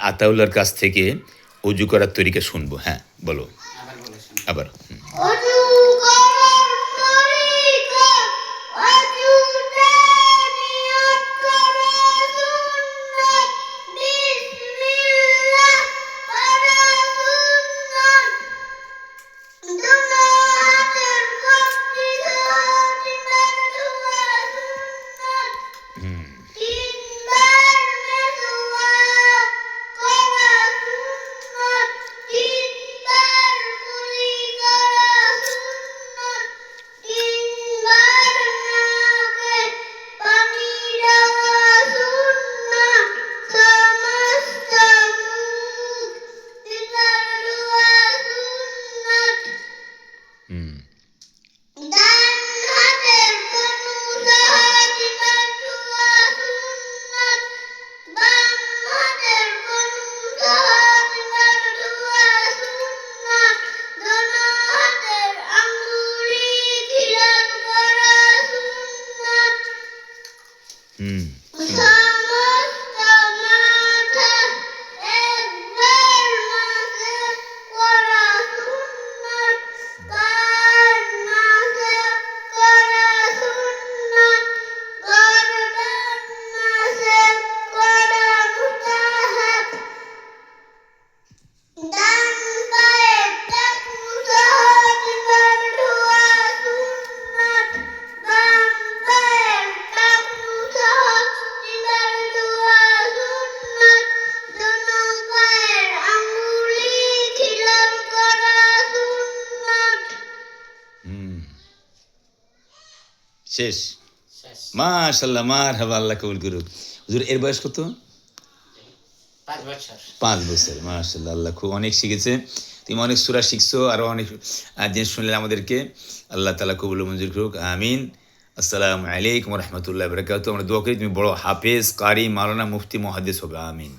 আতাউল্লাহর কাছ থেকে অজু করার তরিকা শুনবো। হ্যাঁ বলো আবার। অজু করার তরিকা, অজুতে নিয়ত করা সুন্নাত, বিসমিল্লাহ পড়া সুন্নাত, দুনো হাতের কবজি ধোয়া সুন্নাত, তিনবার মেসওয়াক করা সুন্নাত, তিনবার কুলি করা সুন্নাত, তিনবার নাকে পানি দেওয়া সুন্নাত, সমস্ত মুখ তিনবার ধোয়া সুন্নাত, ডান হাতের কনুই তিনবার ধোয়া সুন্নাত, বাম হাতের কনুই তিনবার ধোয়া সুন্নাত, দোনো হাতের আঙ্গুলি খিলান করা সুন্নাত, সমস্ত মাথা একবার মাসাজ করা সুন্নাত, কান মাসাজ করা সুন্নাত, গর্দন মাসাজ করা মুস্তাহাব, ডান পায়ের টাকনু সহ তিনবার ধোয়া সুন্নাত, বাম পায়ের টাকনু সহ তিনবার ধোয়া সুন্নাত, দোনো পায়ের আঙ্গুলি খিলান করা সুন্নাত। শেষ। মাশাআল্লাহ, মারহাবা, আল্লাহ কবুল করুক। হুজুর এর বয়স কত? 5 বছর। মাশাআল্লাহ, আল্লাহ খুব অনেক শিখেছে। তুমি অনেক সূরা শিখছো, আরো অনেক জিনিস শুনলে আমাদেরকে। আল্লাহ তাআলা কবুল মঞ্জুর করুক, আমিন। আসসালামু আলাইকুম ওয়া রাহমাতুল্লাহি ওয়া বারাকাতুহু। আমরা দোয়া করি তুমি বড় হাফেজ, কারি, মাওলানা, মুফতি, মুহাদ্দিস হবে, আমিন।